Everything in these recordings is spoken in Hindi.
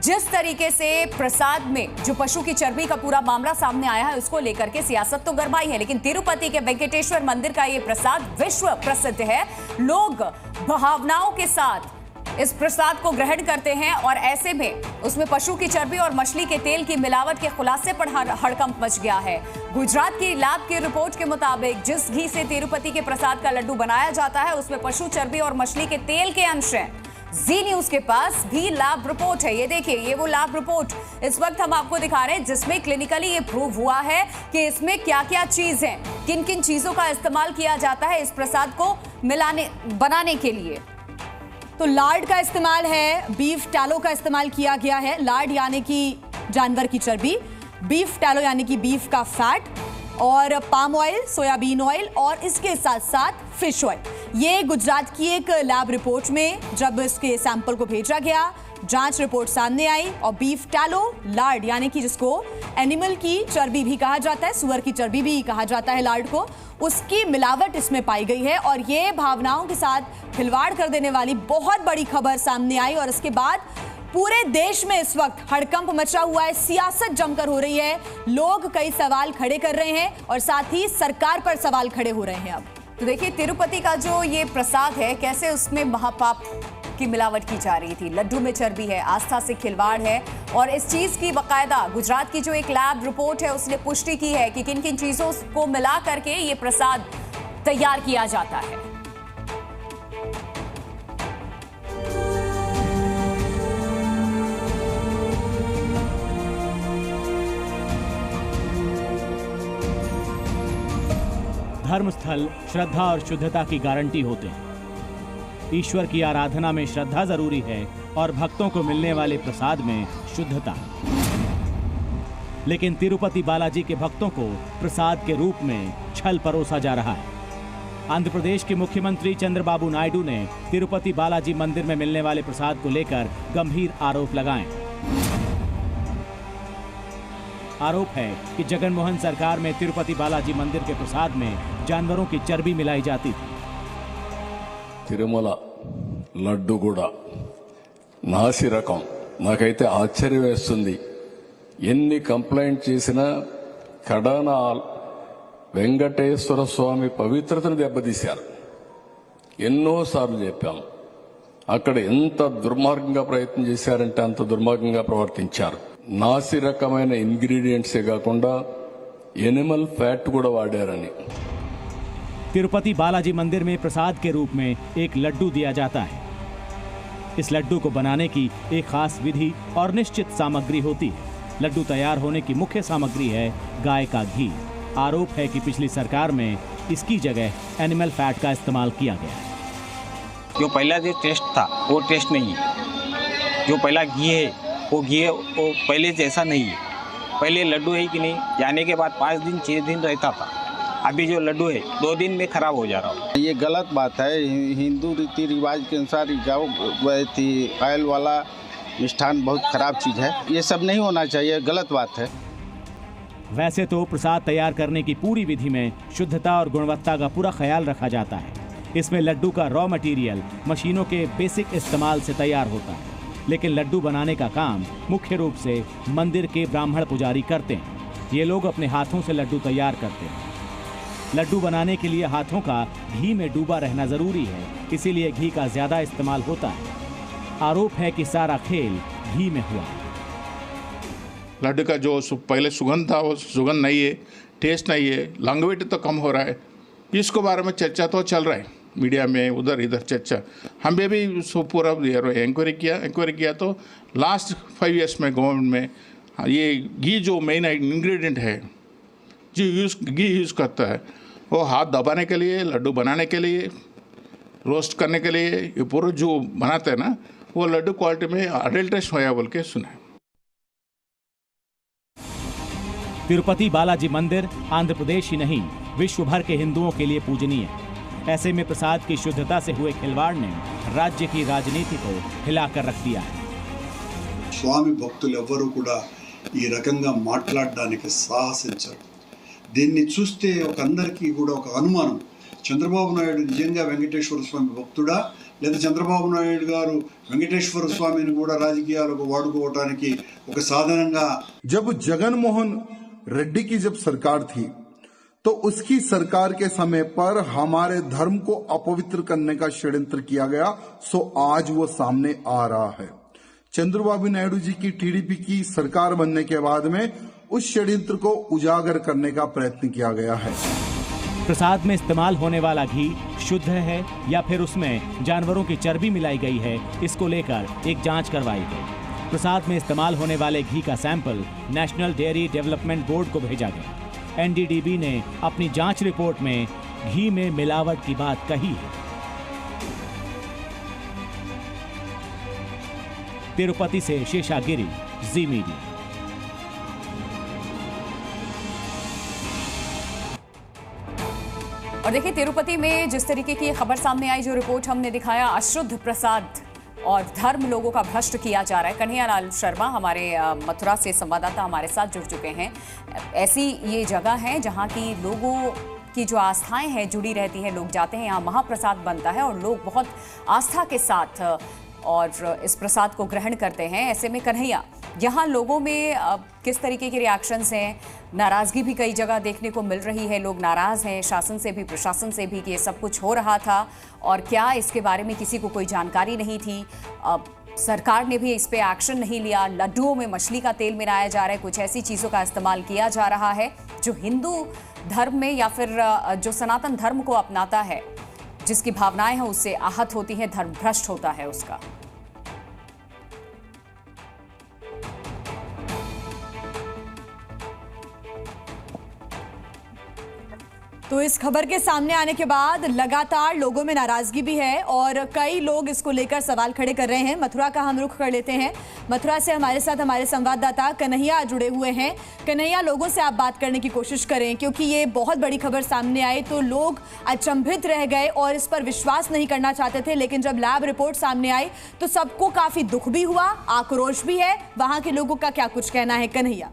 जिस तरीके से प्रसाद में जो पशु की चर्बी का पूरा मामला सामने आया है, उसको लेकर के सियासत तो गरमाई है, लेकिन तिरुपति के वेंकटेश्वर मंदिर का ये प्रसाद विश्व प्रसिद्ध है। लोग भावनाओं के साथ इस प्रसाद को ग्रहण करते हैं और ऐसे में उसमें पशु की चर्बी और मछली के तेल की मिलावट के खुलासे पर हड़कंप मच गया है। गुजरात की लैब की रिपोर्ट के मुताबिक जिस घी से तिरुपति के प्रसाद का लड्डू बनाया जाता है उसमें पशु चर्बी और मछली के तेल के अंश हैं। जी न्यूज के पास भी लैब रिपोर्ट है। ये देखिए, ये वो लैब रिपोर्ट इस वक्त हम आपको दिखा रहे हैं जिसमें क्लिनिकली ये प्रूव हुआ है कि इसमें क्या क्या चीज है, किन किन चीजों का इस्तेमाल किया जाता है इस प्रसाद को बनाने के लिए। तो लार्ड का इस्तेमाल है, बीफ टैलो का इस्तेमाल किया गया है। लार्ड यानी कि जानवर की चर्बी, बीफ टैलो यानी कि बीफ का फैट, और पाम ऑयल, सोयाबीन ऑयल और इसके साथ साथ फिश ऑयल। ये गुजरात की एक लैब रिपोर्ट में जब इसके सैंपल को भेजा गया, जांच रिपोर्ट सामने आई और बीफ टैलो, लार्ड यानी कि जिसको एनिमल की चर्बी भी कहा जाता है, सुअर की चर्बी भी कहा जाता है लार्ड को, उसकी मिलावट इसमें पाई गई है। और ये भावनाओं के साथ खिलवाड़ कर देने वाली बहुत बड़ी खबर सामने आई और इसके बाद पूरे देश में इस वक्त हड़कंप मचा हुआ है, सियासत जमकर हो रही है, लोग कई सवाल खड़े कर रहे हैं और साथ ही सरकार पर सवाल खड़े हो रहे हैं। अब तो देखिए, तिरुपति का जो ये प्रसाद है, कैसे उसमें महापाप की मिलावट की जा रही थी। लड्डू में चर्बी है, आस्था से खिलवाड़ है और इस चीज की बाकायदा गुजरात की जो एक लैब रिपोर्ट है उसने पुष्टि की है कि किन किन चीजों को मिला करके ये प्रसाद तैयार किया जाता है। धर्मस्थल श्रद्धा और शुद्धता की गारंटी होते हैं। ईश्वर की आराधना में श्रद्धा जरूरी है और भक्तों को मिलने वाले प्रसाद में शुद्धता। लेकिन तिरुपति बालाजी के भक्तों को प्रसाद के रूप में छल परोसा जा रहा है। आंध्र प्रदेश के मुख्यमंत्री चंद्रबाबू नायडू ने तिरुपति बालाजी मंदिर में मिलने वाले प्रसाद को लेकर गंभीर आरोप लगाए। आरोप है कि जगनमोहन सरकार में तिरुपति बालाजी मंदिर के प्रसाद में जानवरों की चर्बी मिलाई जाती थी। తిరుమల లడ్డు కూడా నాసి రకం, నాకైతే ఆశ్చర్యం వేస్తుంది. ఎన్ని కంప్లైంట్ చేసినా కడాన వెంకటేశ్వర స్వామి పవిత్రతను దెబ్బతీశారు. ఎన్నోసార్లు చెప్పాము, అక్కడ ఎంత దుర్మార్గంగా ప్రయత్నం చేశారంటే అంత దుర్మార్గంగా ప్రవర్తించారు. నాసి రకమైన ఇంగ్రీడియంట్సే కాకుండా ఎనిమల్ ఫ్యాట్ కూడా వాడారని। तिरुपति बालाजी मंदिर में प्रसाद के रूप में एक लड्डू दिया जाता है। इस लड्डू को बनाने की एक खास विधि और निश्चित सामग्री होती है। लड्डू तैयार होने की मुख्य सामग्री है गाय का घी। आरोप है कि पिछली सरकार में इसकी जगह एनिमल फैट का इस्तेमाल किया गया है। जो पहला जो टेस्ट था वो टेस्ट नहीं है। जो पहला घी है वो पहले जैसा नहीं है। पहले लड्डू है कि नहीं, जाने के बाद 5 दिन 6 दिन रहता था। अभी जो लड्डू है 2 दिन में खराब हो जा रहा है। ये गलत बात है। हिंदू रीति रिवाज के अनुसार ऑयल वाला मिष्ठान बहुत खराब चीज़ है, ये सब नहीं होना चाहिए, गलत बात है। वैसे तो प्रसाद तैयार करने की पूरी विधि में शुद्धता और गुणवत्ता का पूरा ख्याल रखा जाता है। इसमें लड्डू का रॉ मटेरियल मशीनों के बेसिक इस्तेमाल से तैयार होता है, लेकिन लड्डू बनाने का काम मुख्य रूप से मंदिर के ब्राह्मण पुजारी करते हैं। ये लोग अपने हाथों से लड्डू तैयार करते हैं। लड्डू बनाने के लिए हाथों का घी में डूबा रहना जरूरी है, इसीलिए घी का ज्यादा इस्तेमाल होता है। आरोप है कि सारा खेल घी में हुआ। लड्डू का जो पहले सुगंध था वो सुगंध नहीं है, टेस्ट नहीं है, लॉन्गेविटी तो कम हो रहा है। इसको बारे में चर्चा तो चल रहा है मीडिया में, उधर इधर चर्चा। हमने भी उसको पूरा इंक्वायरी किया तो लास्ट 5 ईयर्स में गवर्नमेंट में ये घी जो मेन इंग्रेडिएंट है जो घी यूज़ करता है, वो हाथ दबाने के लिए, लड्डू बनाने के लिए, रोस्ट करने के लिए, ये पूरा जो बनाते हैं ना, वो लड्डू क्वालिटी में अडल्ट्रेशन होया बोल के सुना है। तिरुपति बालाजी मंदिर आंध्र प्रदेश ही नहीं, विश्व भर के हिंदुओं के लिए पूजनीय है। ऐसे में प्रसाद की शुद्धता से हुए खिलवाड़ ने राज्य की राजनीति को हिलाकर रख दिया है। స్వామి భక్తులు ఎవ్వరూ కూడా ఈ రకంగా మాట్లాడడానికి సాహసించరు। దీన్ని చూస్తే అందరికీ కూడా ఒక అనుమానం, చంద్రబాబు నాయుడు నిజంగా వెంకటేశ్వర స్వామి భక్తుడా లేదా చంద్రబాబు నాయుడు గారు వెంకటేశ్వర స్వామిని కూడా రాజకీయాలకు వాడుకోవడానికి ఒక సాధనంగా जब जगनमोहन रेड्डी की जब सरकार थी तो उसकी सरकार के समय पर हमारे धर्म को अपवित्र करने का षड्यंत्र किया गया, सो आज वो सामने आ रहा है। चंद्रबाबू नायडू जी की टीडीपी की सरकार बनने के बाद में उस षड्यंत्र को उजागर करने का प्रयत्न किया गया है। प्रसाद में इस्तेमाल होने वाला घी शुद्ध है या फिर उसमें जानवरों की चर्बी मिलाई गई है, इसको लेकर एक जांच करवाई गई। प्रसाद में इस्तेमाल होने वाले घी का sample national dairy development board को भेजा गया। एनडीडीबी ने अपनी जांच रिपोर्ट में घी में मिलावट की बात कही है। तिरुपति से शेषागिरी, जी मीडिया। और देखिए तिरुपति में जिस तरीके की खबर सामने आई, जो रिपोर्ट हमने दिखाया, अशुद्ध प्रसाद और धर्म लोगों का भ्रष्ट किया जा रहा है। कन्हैयालाल शर्मा हमारे मथुरा से संवाददाता हमारे साथ जुड़ चुके हैं। ऐसी ये जगह है जहां की लोगों की जो आस्थाएं हैं जुड़ी रहती हैं, लोग जाते हैं, यहाँ महाप्रसाद बनता है और लोग बहुत आस्था के साथ और इस प्रसाद को ग्रहण करते हैं। ऐसे में कन्हैया, यहाँ लोगों में किस तरीके के रिएक्शंस हैं? नाराज़गी भी कई जगह देखने को मिल रही है, लोग नाराज़ हैं शासन से भी, प्रशासन से भी कि ये सब कुछ हो रहा था और क्या इसके बारे में किसी को कोई जानकारी नहीं थी। सरकार ने भी इस पे एक्शन नहीं लिया। लड्डुओं में मछली का तेल मिलाया जा रहा है, कुछ ऐसी चीज़ों का इस्तेमाल किया जा रहा है जो हिंदू धर्म में या फिर जो सनातन धर्म को अपनाता है, जिसकी भावनाएं हैं उससे आहत होती हैं, धर्म भ्रष्ट होता है उसका। तो इस खबर के सामने आने के बाद लगातार लोगों में नाराजगी भी है और कई लोग इसको लेकर सवाल खड़े कर रहे हैं। मथुरा का हम रुख कर लेते हैं। मथुरा से हमारे साथ हमारे संवाददाता कन्हैया जुड़े हुए हैं। कन्हैया, लोगों से आप बात करने की कोशिश करें क्योंकि ये बहुत बड़ी खबर सामने आई तो लोग अचंभित रह गए और इस पर विश्वास नहीं करना चाहते थे, लेकिन जब लैब रिपोर्ट सामने आई तो सबको काफी दुख भी हुआ, आक्रोश भी है। वहां के लोगों का क्या कुछ कहना है कन्हैया?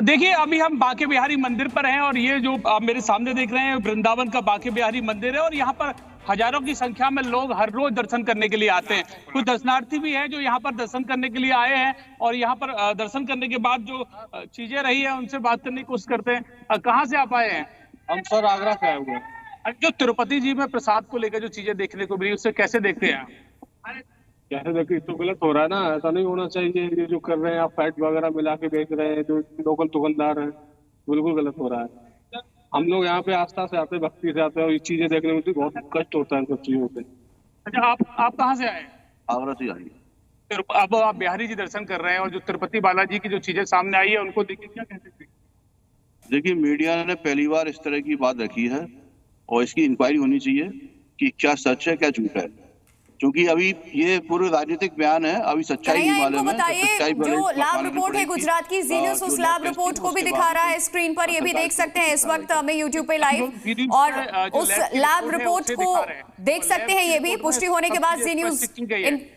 देखिए, अभी हम बांके बिहारी मंदिर पर हैं और ये जो आप मेरे सामने देख रहे हैं वृंदावन का बांके बिहारी मंदिर है और यहाँ पर हजारों की संख्या में लोग हर रोज दर्शन करने के लिए आते हैं। कुछ दर्शनार्थी भी हैं जो यहाँ पर दर्शन करने के लिए आए हैं और यहाँ पर दर्शन करने के बाद जो चीजें रही है उनसे बात करने की कोशिश करते हैं। कहाँ से आप आए हैं? हम सर आगरा से आए हुए हैं। जो तिरुपति जी में प्रसाद को लेकर जो चीजें देखने को मिली उससे कैसे देखते हैं? कैसे देखिए, तो गलत हो रहा है ना, ऐसा नहीं होना चाहिए। ये जो कर रहे हैं आप फैट वगैरह मिला के बेच रहे हैं, जो लोकल दुकानदार हैं, बिल्कुल गलत हो रहा है। हम लोग यहाँ पे आस्था से आते हैं, भक्ति से आते हैं और ये चीजें देखने में बहुत कष्ट होता है इन सब चीजों पे। अच्छा, आप कहाँ से आए? आगरा से आए। अब आप बिहारी जी दर्शन कर रहे हैं और जो तिरुपति बालाजी की जो चीजें सामने आई है उनको देख के क्या कहते हैं? देखिए, मीडिया ने पहली बार इस तरह की बात रखी है और इसकी इंक्वायरी होनी चाहिए कि क्या सच है क्या झूठ है, क्योंकि अभी ये पूरे राजनीतिक बयान है, अभी सच्चाई नहीं मालूम है। बताइए, जो लैब रिपोर्ट है गुजरात की, जी न्यूज़ उस लैब रिपोर्ट को भी दिखा रहा है स्क्रीन पर, ये भी देख सकते हैं इस वक्त हमें यूट्यूब पे लाइव, और उस लैब रिपोर्ट को देख सकते हैं। ये भी पुष्टि होने के बाद जी न्यूज़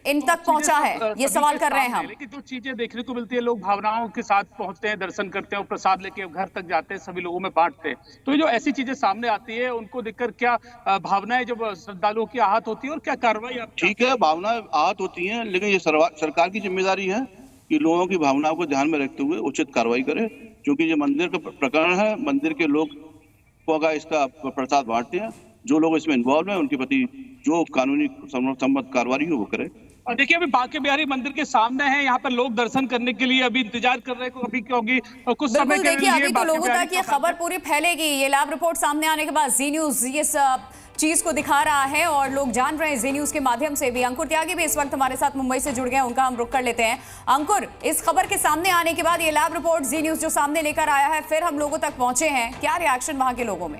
इन तक पहुंचा है, ये सवाल कर रहे हैं हम। लेकिन जो चीजें देखने को मिलती है, लोग भावनाओं के साथ पहुंचते हैं, दर्शन करते हैं और प्रसाद लेके घर तक जाते हैं, सभी लोगों में बांटते हैं। तो जो ऐसी चीजें सामने आती है उनको देखकर क्या भावनाएं जब श्रद्धालुओं की आहत होती है और क्या कार्रवाई? ठीक है, भावना आहत होती हैं, लेकिन ये सरकार की जिम्मेदारी है कि लोगों की भावनाओं को ध्यान में रखते हुए उचित कार्रवाई करे, क्योंकि ये मंदिर का प्रकरण है। मंदिर के लोग होगा इसका प्रसाद बांटते हैं, जो लोग इसमें इन्वॉल्व हैं उनके प्रति जो कानूनी सम्मत कार्रवाई है वो करे। और देखिए, अभी बांके बिहारी मंदिर के सामने है, यहाँ पर लोग दर्शन करने के लिए अभी इंतजार कर रहे हैं अभी क्योंकि कुछ समय के लिए अभी तो लोगों तक ये खबर पूरी फैलेगी। ये लैब रिपोर्ट सामने आने के बाद जी न्यूज़ ये चीज को दिखा रहा है और लोग जान रहे हैं जी न्यूज़ के माध्यम से भी। अंकुर त्यागी भी इस वक्त हमारे साथ मुंबई से जुड़ गए, उनका हम रुख कर लेते हैं। अंकुर, इस खबर के सामने आने के बाद ये लैब रिपोर्ट जी न्यूज़ जो सामने लेकर आया है, फिर हम लोगों तक पहुंचे हैं, क्या रिएक्शन वहां के लोगों में?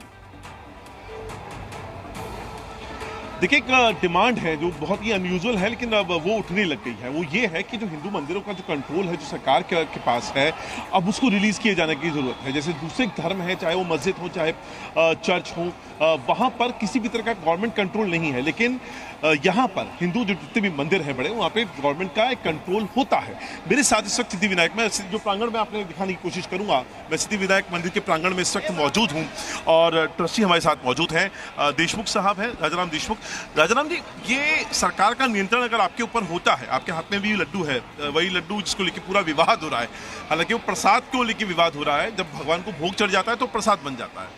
देखिए, एक डिमांड है जो बहुत ही अनयूजुअल है, लेकिन अब वो उठने लग गई है। वो ये है कि जो हिंदू मंदिरों का जो कंट्रोल है जो सरकार के पास है, अब उसको रिलीज किए जाने की जरूरत है। जैसे दूसरे धर्म है, चाहे वो मस्जिद हो चाहे चर्च हो, वहाँ पर किसी भी तरह का गवर्नमेंट कंट्रोल नहीं है, लेकिन यहाँ पर हिंदू जो जितने भी मंदिर हैं बड़े, वहाँ पे गवर्नमेंट का एक कंट्रोल होता है। मेरे साथ इस वक्त सिद्धिविनायक में जो प्रांगण में आपने दिखाने की कोशिश करूंगा, मैं सिद्धिविनायक मंदिर के प्रांगण में इस वक्त मौजूद हूँ और ट्रस्टी हमारे साथ मौजूद हैं, देशमुख साहब हैं, राजाराम देशमुख। राजाराम जी, ये सरकार का नियंत्रण अगर आपके ऊपर होता है, आपके हाथ में भी लड्डू है, वही लड्डू जिसको लेके पूरा विवाद हो रहा है, हालांकि वो प्रसाद को लेके विवाद हो रहा है, जब भगवान को भोग चढ़ जाता है तो प्रसाद बन जाता है।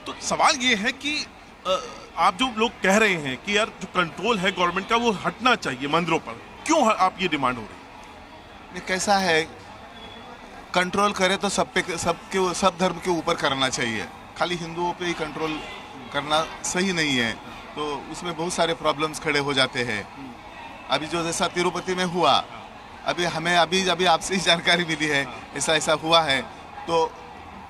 तो सवाल ये है कि आप जो लोग कह रहे हैं कि यार जो कंट्रोल है गवर्नमेंट का वो हटना चाहिए मंदिरों पर, क्यों आप ये डिमांड हो रही है? कैसा है, कंट्रोल करे तो सब धर्म के ऊपर करना चाहिए, खाली हिंदुओं पे ही कंट्रोल करना सही नहीं है। तो उसमें बहुत सारे प्रॉब्लम्स खड़े हो जाते हैं। अभी जो जैसा तिरुपति में हुआ, अभी हमें अभी आपसे ही जानकारी मिली है, ऐसा हुआ है, तो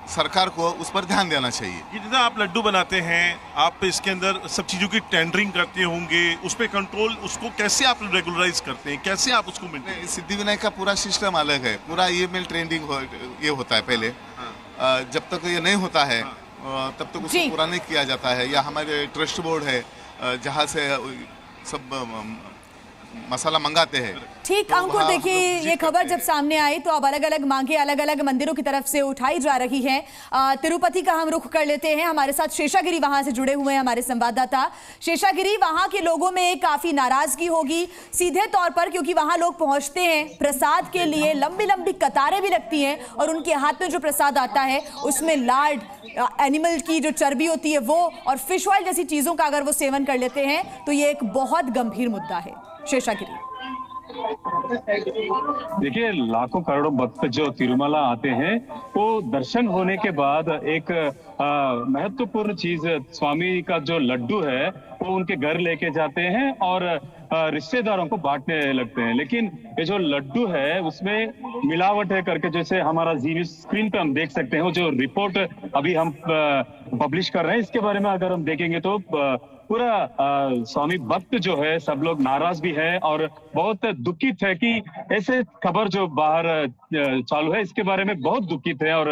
सरकार को उस पर ध्यान देना चाहिए। जितना आप लड्डू बनाते हैं, आप इसके अंदर सब चीज़ों की टेंडरिंग करते होंगे, उस पर कंट्रोल, उसको कैसे आप रेगुलराइज करते हैं, कैसे आप उसको मेंटेन? सिद्धिविनायक का पूरा सिस्टम अलग है, पूरा ईमेल ट्रेंडिंग ये होता है पहले। जब तक ये नहीं होता है तब तक उसको पूरा नहीं किया जाता है। या हमारे ट्रस्ट बोर्ड है जहाँ से सब मसाला मंगाते हैं। ठीक अंकुर, देखिए ये खबर जब सामने आई तो अब अलग अलग मांगे अलग अलग मंदिरों की तरफ से उठाई जा रही हैं। तिरुपति का हम रुख कर लेते हैं। हमारे साथ शेषागिरी वहां से जुड़े हुए हैं हमारे संवाददाता। शेषागिरी, वहां के लोगों में काफी नाराजगी होगी सीधे तौर पर, क्योंकि वहां लोग पहुंचते हैं प्रसाद के लिए, लंबी लंबी कतारें भी लगती हैं और उनके हाथ में जो प्रसाद आता है उसमें लार्ड, एनिमल की जो चर्बी होती है वो, और फिश ऑयल जैसी चीजों का अगर वो सेवन कर लेते हैं तो ये एक बहुत गंभीर मुद्दा है। शेषागिरी, देखिए, लाखों करोड़ों भक्त जो तिरुमला आते हैं वो दर्शन होने के बाद एक महत्वपूर्ण चीज, स्वामी का जो लड्डू है वो उनके घर लेके जाते हैं और रिश्तेदारों को बांटने लगते हैं। लेकिन ये जो लड्डू है उसमें मिलावट है करके, जैसे हमारा जीवी स्क्रीन पे हम देख सकते हैं, वो जो रिपोर्ट अभी हम पब्लिश कर रहे हैं, इसके बारे में अगर हम देखेंगे तो पूरा स्वामी भक्त जो है सब लोग नाराज भी है और बहुत दुखित है कि ऐसे खबर जो बाहर चालू है इसके बारे में बहुत दुखित है। और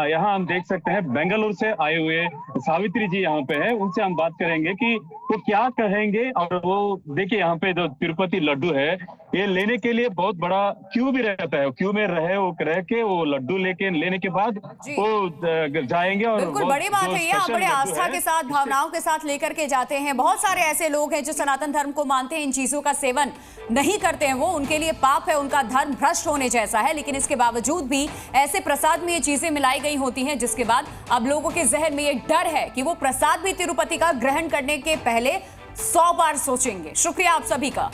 यहाँ हम देख सकते हैं बेंगलुरु से आए हुए सावित्री जी यहाँ पे है, उनसे हम बात करेंगे कि वो क्या कहेंगे। और वो देखिए यहाँ पे जो तिरुपति लड्डू है ये लेने के लिए बहुत बड़ा क्यू भी रहता है, क्यू में रह के वो लड्डू लेने के बाद वो जाएंगे। और बिल्कुल बड़ी बात है ये, आप बड़े आस्था के साथ, भावनाओं के साथ लेकर के जाते हैं। बहुत सारे ऐसे लोग हैं जो सनातन धर्म को मानते हैं, इन चीजों का सेवन नहीं करते हैं, वो उनके लिए पाप है, उनका धर्म भ्रष्ट होने जैसा है। लेकिन इसके बावजूद भी ऐसे प्रसाद में ये चीजें मिलाई गई होती हैं, जिसके बाद अब लोगों के जहन में ये डर है कि वो प्रसाद भी तिरुपति का ग्रहण करने के पहले 100 बार सोचेंगे। शुक्रिया आप सभी का।